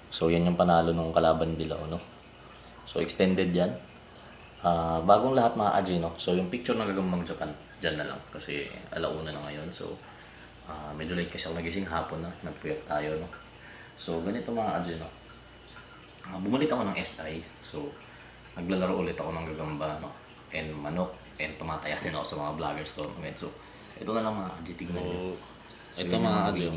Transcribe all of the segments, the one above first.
So yan yung panalo ng kalaban Bilao, no? So extended yan. Bagong lahat mga Aji, no? So yung picture ng gagambang Japan, dyan na lang. Kasi alauna na ngayon. So medyo late kasi ako nagising hapon na. Nagpuyat tayo, no? So ganito mga Aji, no? Bumalik ako ng SI. So naglalaro ulit ako ng gagamba, no? And manok. And tumataya din ako sa mga vloggers to. So ito na lang mga Aji, tignan nyo. So, ito mga Adyo,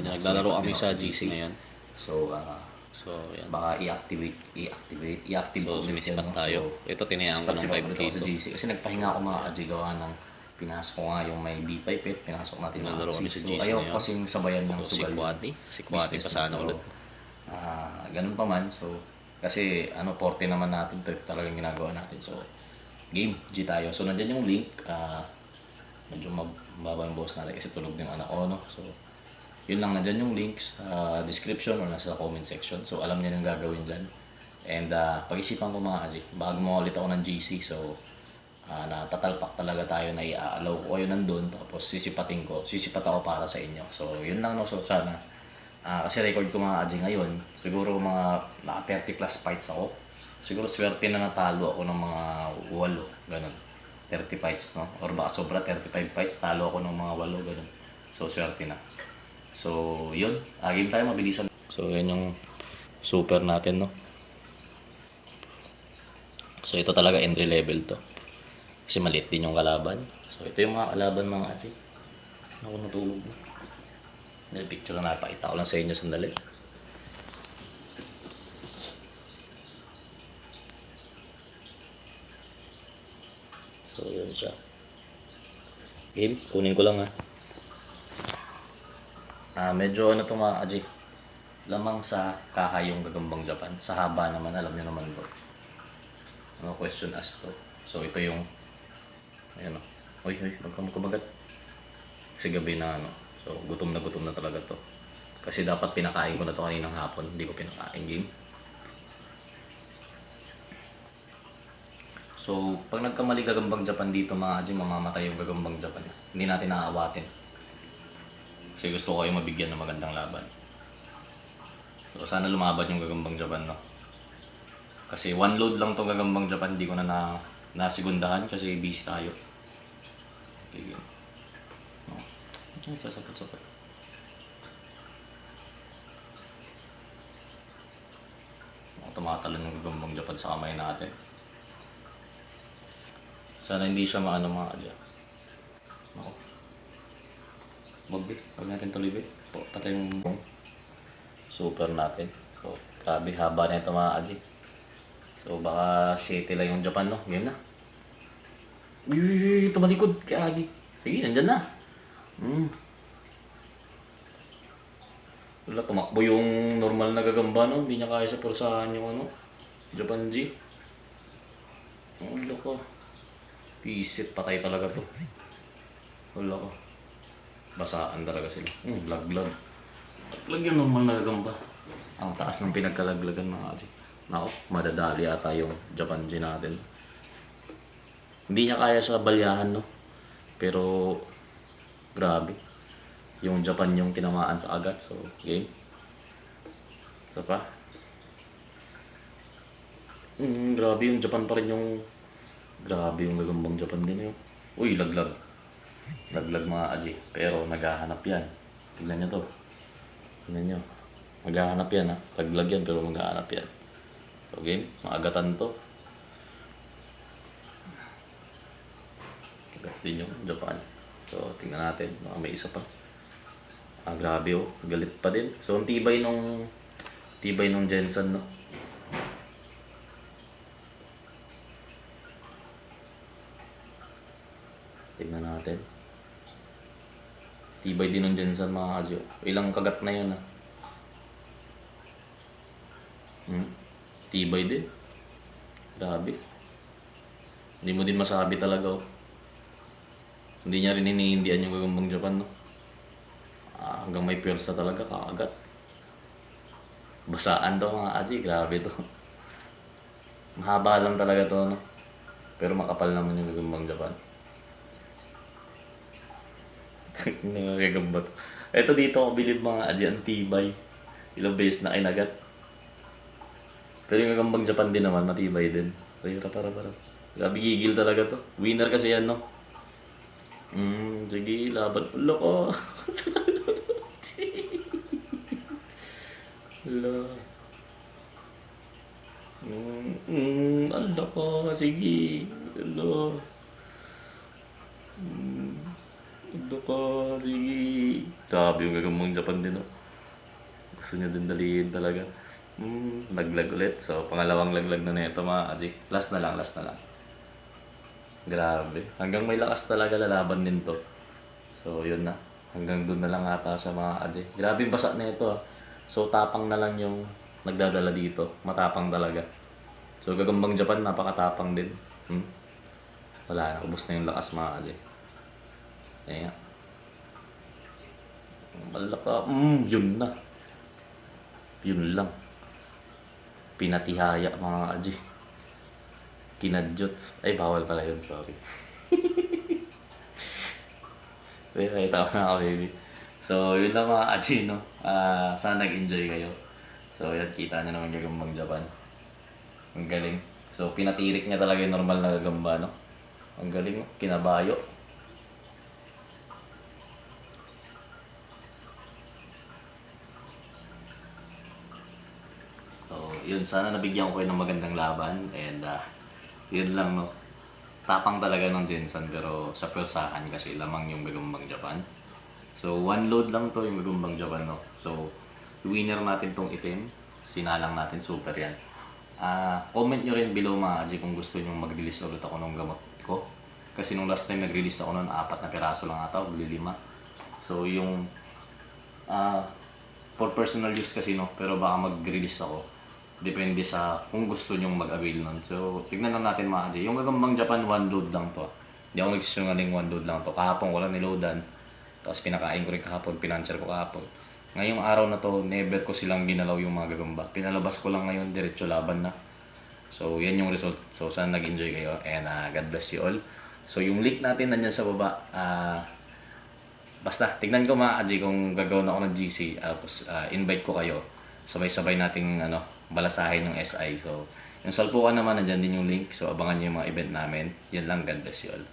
naglalaro kami sa GC ngayon. So, Yan. baka i-activate So, ulit sumisipat no? tayo. Ito, tinayaan ko ng 5 ulit ako dito. sa GC. Kasi nagpahinga ako mga Adyo gawa ng pinasok ko nga yung may D-pipe pinasok natin ng Naglalaro kami GC. sa So, GC ayaw ngayon. kasing sabayan ng Si sugal. Kwati pa sana ulit. Ganun pa man. So, kasi 40 naman natin to talagang ginagawa natin. So, game, G tayo. So, nandyan yung link. Medyo mababa yung boss natin kasi tulog yung anak ko, no? So, yun lang, nandyan yung links, description or nasa comment section. So, alam niya yung gagawin dyan. And pag-isipan ko mga Aji, bago mo ulit ako ng GC. So, natatalpak talaga tayo na i-allow ko kayo nandun. Tapos sisipat ako para sa inyo. So, yun lang, no? So, sana. Kasi record ko mga Aji ngayon, siguro mga naka 30 plus fights ako. Siguro swerte na natalo ako ng mga 8, ganun. 30 fights, no? Or baka sobra 35 fights, talo ako ng mga 8, ganun. So, swerte na. So, yun. Game tayo, mabilisan. So, yun yung super natin, no? So, ito talaga entry level to. Kasi maliit din yung kalaban. So, ito yung mga kalaban mga ati. Ako natulog na. Picture na napakita ko lang sa inyo sandali. So, yun siya. Game, kunin ko lang ha. Medyo ito mga Aji. Lamang sa kaha yung gagambang Japan. Sa haba naman, alam nyo naman bro. Ano question asked to. So, ito yung ayan o. Uy, huwag kang kumagat. Kasi gabi na So, gutom na talaga to. Kasi dapat pinakain ko na to kaninang hapon. Hindi ko pinakain game. So, pag nagkamali gagambang Japan dito mga Aji, mamamatay yung gagambang Japan. Hindi natin naaawatin. Kasi gusto ko kayo mabigyan ng magandang laban. So, sana lumaban yung gagambang Japan, no? Kasi one load lang tong gagambang Japan. Hindi ko na nasigundahan kasi busy tayo. Okay, yun. No. Sasapot. Tumatalon yung gagambang Japan sa kamay natin. Sana hindi siya maano mga Aji. No. Huwag natin tuloy ba? Patay yung super natin. So, grabe haba na ito mga Aji. So, baka shitty lang yung Japan, no? Game na. Uy, tumalikod. Kaya Aji. Sige, nandyan na. Wala, tumakbo yung normal na gagamba, no? Hindi niya kaya sa pursahan yung Japan G. Wala ko. Pisit, patay talaga to. Wala ko. Basaan talaga sila. Laglag. Laglag yung normal na gagamba. Ang taas ng pinagkalaglagan mga Aji. Nako, madadali ata yung Japan G natin. Hindi niya kaya sa balyahan, no? Pero, grabe. Yung Japan yung tinamaan sa agad. So, game. Isa pa. Grabe yung Japan pa rin yung... Grabe yung gagambang Japan din yun. Uy, laglag. Laglag mga Aji. Pero naghahanap yan. Tignan nyo to. Tignan nyo. Maghahanap yan ha. Laglag yan pero maghahanap yan. So game, maagatan to. Agat din yung Japan. So tingnan natin. Baka may isa pa. Grabe oh. Galit pa din. So ang tibay nung Jensen no. Tingnan natin. Tibay din ng Jensen mga Aji. Ilang kagat na yun ha. Tibay din. Grabe. Hindi mo din masabi talaga oh. Hindi niya rin iniindihan yung gagambang Japan no. Hanggang may pwersa talaga kakagat. Basaan to mga Aji. Grabe to. Mahaba lang talaga to no. Pero makapal naman yung gagambang Japan. Nakakagamba to. Ito dito ako bilib mga Aji. Ang tibay. Ilang beses na kinagat. Pero yung Gagambang Japan din naman, matibay din. Ay, para. Grabe, gigil talaga to. Winner kasi yan, no? Sige, laban ulo ko. Hala. Ala ko, sige. Hala. Hala ko, sige. Grabe yung Gagambang Japan din, no? Gusto niya din dalihin talaga. Laglag ulit. So, pangalawang laglag na nito mga Ajik. Last na lang. Grabe. Hanggang may lakas talaga lalaban din to. So, yun na. Hanggang doon na lang ata siya mga Ajik. Grabe yung basa na ito. So, tapang na lang yung nagdadala dito. Matapang talaga. So, Gagambang Japan, napakatapang din. Wala na. Ubus na yung lakas mga Ajik. Ayan. Malaka. Yun na. Yun lang. Pinatihaya mga Aji. Kinadjuts. Ay, bawal pala yun. Sorry. Ay, tama na ako, baby. So, yun lang mga Aji, no? Sana nag-enjoy kayo. So, yan. Kita nyo naman Gagambang Japan. Ang galing. So, pinatirik niya talaga yung normal na gagamba, no? Ang galing, no? Kinabayo. So, yun. Sana nabigyan ko kayo ng magandang laban. And, yun lang, no? Tapang talaga ng Jensen, pero sa persahan kasi lamang yung Gagambang Japan. So, one load lang to yung Gagambang Japan, no? So, winner natin tong itim. Sinalang natin, super yan. Comment nyo rin below mga Aji kung gusto nyo mag-release ulit ako ng gamot ko. Kasi nung last time nag-release ako nun, 4 na piraso lang ata, o 5. So, yung for personal use kasi, no? Pero baka mag-release ako. Depende sa kung gusto nyong mag-avail nun. So, tignan lang natin mga Aji. Yung Gagambang Japan, one load lang to. Hindi ako nagsisungaling, one load lang to. Kahapon ko lang niloadan. Tapos pinakain ko rin kahapon, pinancher ko kahapon. Ngayong araw na to, never ko silang ginalaw yung mga gagamba. Pinalabas ko lang ngayon, diretso laban na. So, yan yung result. So, sana nag-enjoy kayo. And God bless you all. So, yung link natin nandyan sa baba. Basta, tignan ko mga Aji kung gagawin ako ng GC. Tapos, invite ko kayo. Sabay-sabay nating balasahin ng SI. So, yung salpukan naman, nandyan din yung link. So, abangan nyo yung mga event namin. Yan lang, God bless you all.